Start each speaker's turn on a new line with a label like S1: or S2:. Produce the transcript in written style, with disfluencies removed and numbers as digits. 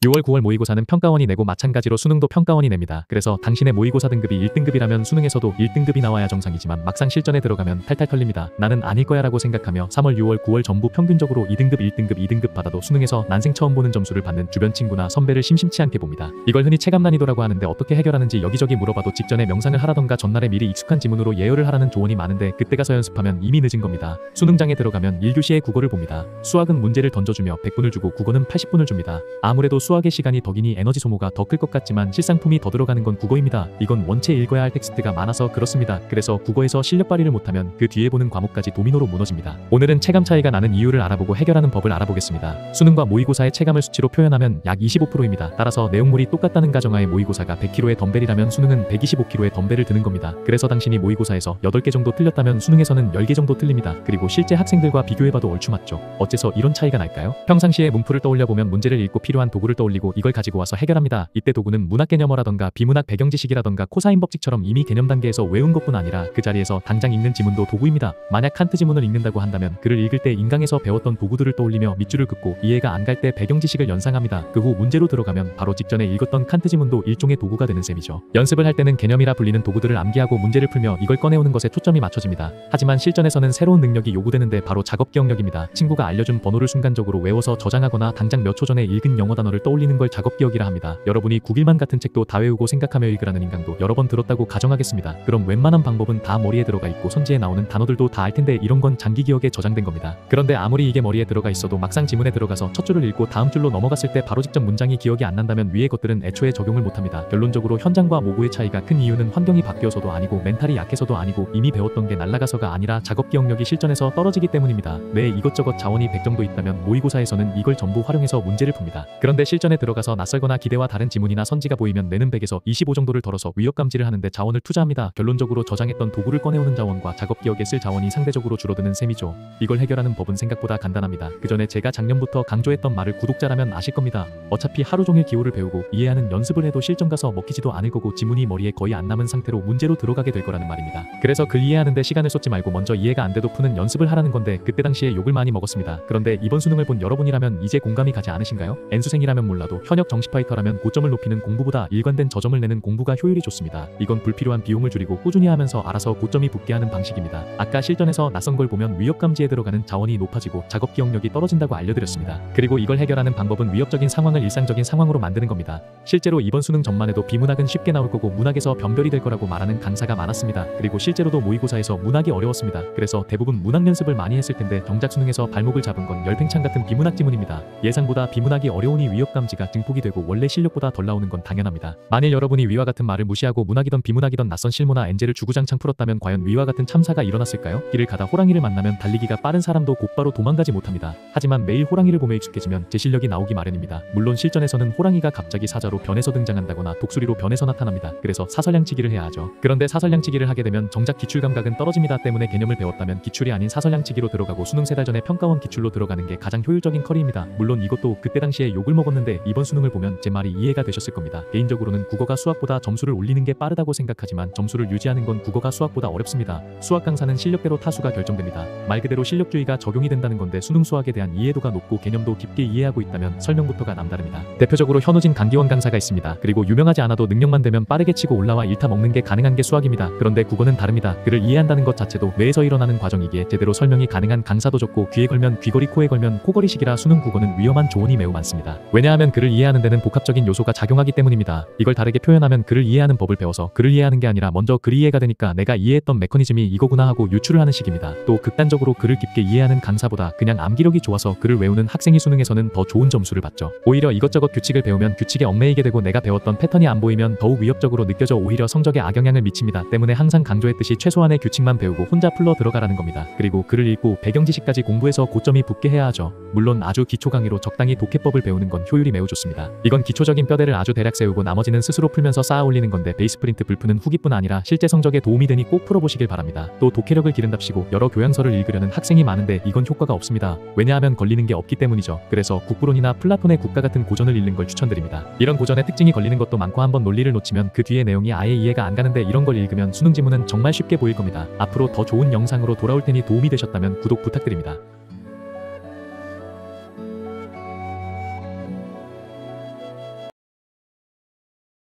S1: 6월 9월 모의고사는 평가원이 내고 마찬가지로 수능도 평가원이 냅니다. 그래서 당신의 모의고사 등급이 1등급이라면 수능에서도 1등급이 나와야 정상이지만 막상 실전에 들어가면 탈탈 털립니다. 나는 아닐 거야 라고 생각하며 3월 6월 9월 전부 평균적으로 2등급 1등급 2등급 받아도 수능에서 난생 처음 보는 점수를 받는 주변 친구나 선배를 심심치 않게 봅니다. 이걸 흔히 체감 난이도라고 하는데 어떻게 해결하는지 여기저기 물어봐도 직전에 명상을 하라던가 전날에 미리 익숙한 지문으로 예열을 하라는 조언이 많은데 그때 가서 연습하면 이미 늦은 겁니다. 수능장에 들어가면 1교시에 국어를 봅니다. 수학은 문제를 던져주며 100분을 주고 국어는 80분을 줍니다. 아무래도 수학의 시간이 더 기니 에너지 소모가 더 클 것 같지만 실상품이 더 들어가는 건 국어입니다. 이건 원체 읽어야 할 텍스트가 많아서 그렇습니다. 그래서 국어에서 실력 발휘를 못하면 그 뒤에 보는 과목까지 도미노로 무너집니다. 오늘은 체감 차이가 나는 이유를 알아보고 해결하는 법을 알아보겠습니다. 수능과 모의고사의 체감을 수치로 표현하면 약 25%입니다. 따라서 내용물이 똑같다는 가정하에 모의고사가 100kg의 덤벨이라면 수능은 125kg의 덤벨을 드는 겁니다. 그래서 당신이 모의고사에서 8개 정도 틀렸다면 수능에서는 10개 정도 틀립니다. 그리고 실제 학생들과 비교해봐도 얼추 맞죠. 어째서 이런 차이가 날까요? 평상시에 문풀을 떠올려보면 문제를 읽고 필요한 도구를 떠올리고 이걸 가지고 와서 해결합니다. 이때 도구는 문학 개념어라던가 비문학 배경 지식이라던가 코사인 법칙처럼 이미 개념 단계에서 외운 것뿐 아니라 그 자리에서 당장 읽는 지문도 도구입니다. 만약 칸트 지문을 읽는다고 한다면 글을 읽을 때 인강에서 배웠던 도구들을 떠올리며 밑줄을 긋고 이해가 안 갈 때 배경 지식을 연상합니다. 그 후 문제로 들어가면 바로 직전에 읽었던 칸트 지문도 일종의 도구가 되는 셈이죠. 연습을 할 때는 개념이라 불리는 도구들을 암기하고 문제를 풀며 이걸 꺼내오는 것에 초점이 맞춰집니다. 하지만 실전에서는 새로운 능력이 요구되는데 바로 작업 기억력입니다. 친구가 알려준 번호를 순간적으로 외워서 저장하거나 당장 몇 초 전에 읽은 영어 단어를 떠올리는 걸 작업 기억이라 합니다. 여러분이 9일만 같은 책도 다 외우고 생각하며 읽으라는 인강도 여러 번 들었다고 가정하겠습니다. 그럼 웬만한 방법은 다 머리에 들어가 있고 선지에 나오는 단어들도 다 알 텐데 이런 건 장기 기억에 저장된 겁니다. 그런데 아무리 이게 머리에 들어가 있어도 막상 지문에 들어가서 첫 줄을 읽고 다음 줄로 넘어갔을 때 바로 직전 문장이 기억이 안 난다면 위의 것들은 애초에 적용을 못합니다. 결론적으로 현장과 모구의 차이가 큰 이유는 환경이 바뀌어서도 아니고 멘탈이 약해서도 아니고 이미 배웠던 게 날아가서가 아니라 작업 기억력이 실전에서 떨어지기 때문입니다. 뇌에 이것저것 자원이 100 정도 있다면 모의고사에서는 이걸 전부 활용해서 문제를 풉니다. 그런데 실전에 들어가서 낯설거나 기대와 다른 지문이나 선지가 보이면 뇌는 100에서 25 정도를 덜어서 위협 감지를 하는데 자원을 투자합니다. 결론적으로 저장했던 도구를 꺼내오는 자원과 작업 기억에 쓸 자원이 상대적으로 줄어드는 셈이죠. 이걸 해결하는 법은 생각보다 간단합니다. 그 전에 제가 작년부터 강조했던 말을 구독자라면 아실 겁니다. 어차피 하루 종일 기호를 배우고 이해하는 연습을 해도 실전 가서 먹히지도 않을 거고 지문이 머리에 거의 안 남은 상태로 문제로 들어가게 될 거라는 말입니다. 그래서 글 이해하는데 시간을 쏟지 말고 먼저 이해가 안 돼도 푸는 연습을 하라는 건데 그때 당시에 욕을 많이 먹었습니다. 그런데 이번 수능을 본 여러분이라면 이제 공감이 가지 않으신가요? N수생이라면 몰라도 현역 정시파이터라면 고점을 높이는 공부보다 일관된 저점을 내는 공부가 효율이 좋습니다. 이건 불필요한 비용을 줄이고 꾸준히 하면서 알아서 고점이 붙게 하는 방식입니다. 아까 실전에서 낯선 걸 보면 위협 감지에 들어가는 자원이 높아지고 작업 기억력이 떨어진다고 알려드렸습니다. 그리고 이걸 해결하는 방법은 위협적인 상황을 일상적인 상황으로 만드는 겁니다. 실제로 이번 수능 전만 해도 비문학은 쉽게 나올 거고 문학에서 변별이 될 거라고 말하는 강사가 많았습니다. 그리고 실제로도 모의고사에서 문학이 어려웠습니다. 그래서 대부분 문학 연습을 많이 했을 텐데 정작 수능에서 발목을 잡은 건 열팽창 같은 비문학 지문입니다. 예상보다 비문학이 어려우니 위협 감지가 증폭이 되고 원래 실력보다 덜 나오는 건 당연합니다. 만일 여러분이 위와 같은 말을 무시하고 문학이던 비문학이던 낯선 실무나 엔제를 주구장창 풀었다면 과연 위와 같은 참사가 일어났을까요? 길을 가다 호랑이를 만나면 달리기가 빠른 사람도 곧바로 도망가지 못합니다. 하지만 매일 호랑이를 보며 익숙해지면 제 실력이 나오기 마련입니다. 물론 실전에서는 호랑이가 갑자기 사자로 변해서 등장한다거나 독수리로 변해서 나타납니다. 그래서 사설량치기를 해야 하죠. 그런데 사설량치기를 하게 되면 정작 기출 감각은 떨어집니다. 때문에 개념을 배웠다면 기출이 아닌 사설량치기로 들어가고 수능 3달 전에 평가원 기출로 들어가는 게 가장 효율적인 커리입니다. 물론 이것도 그때 당시에 욕을 먹었는데 이번 수능을 보면 제 말이 이해가 되셨을 겁니다. 개인적으로는 국어가 수학보다 점수를 올리는 게 빠르다고 생각하지만 점수를 유지하는 건 국어가 수학보다 어렵습니다. 수학 강사는 실력대로 타수가 결정됩니다. 말 그대로 실력주의가 적용이 된다는 건데 수능 수학에 대한 이해도가 높고 개념도 깊게 이해하고 있다면 설명부터가 남다릅니다. 대표적으로 현우진 강기원 강사가 있습니다. 그리고 유명하지 않아도 능력만 되면 빠르게 치고 올라와 일타 먹는 게 가능한 게 수학입니다. 그런데 국어는 다릅니다. 글을 이해한다는 것 자체도 뇌에서 일어나는 과정이기에 제대로 설명이 가능한 강사도 적고 귀에 걸면 귀걸이 코에 걸면 코걸이식이라 수능 국어는 위험한 조언이 매우 많습니다. 왜냐하면 글을 이해하는 데는 복합적인 요소가 작용하기 때문입니다. 이걸 다르게 표현하면 글을 이해하는 법을 배워서 글을 이해하는 게 아니라 먼저 글이 이해가 되니까 내가 이해했던 메커니즘이 이거구나 하고 유추를 하는 식입니다. 또 극단적으로 글을 깊게 이해하는 강사보다 그냥 암기력이 좋아서 글을 외우는 학생이 수능에서는 더 좋은 점수를 받죠. 오히려 이것저것 규칙을 배우면 규칙에 얽매이게 되고 내가 배웠던 패턴이 안 보이면 더욱 위협적으로 느껴져 오히려 성적에 악영향을 미칩니다. 때문에 항상 강조했듯이 최소한의 규칙만 배우고 혼자 풀러 들어가라는 겁니다. 그리고 글을 읽고 배경 지식까지 공부해서 고점이 붙게 해야 하죠. 물론 아주 기초 강의로 적당히 독해법을 배우는 건 효율이 매우 좋습니다. 이건 기초적인 뼈대를 아주 대략 세우고 나머지는 스스로 풀면서 쌓아 올리는 건데 베이스 프린트 불푸는 후기뿐 아니라 실제 성적에 도움이 되니 꼭 풀어보시길 바랍니다. 또 독해력을 기른답시고 여러 교양서를 읽으려는 학생이 많은데 이건 효과가 없습니다. 왜냐하면 걸리는 게 없기 때문이죠. 그래서 국부론이나 플라톤의 국가 같은 고전을 읽는 걸 추천드립니다. 이런 고전의 특징이 걸리는 것도 많고 한번 논리를 놓치면 그 뒤에 내용이 아예 이해가 안 가는데 이런 걸 읽으면 수능 지문은 정말 쉽게 보일 겁니다. 앞으로 더 좋은 영상으로 돌아올 테니 도움이 되셨다면 구독 부탁드립니다.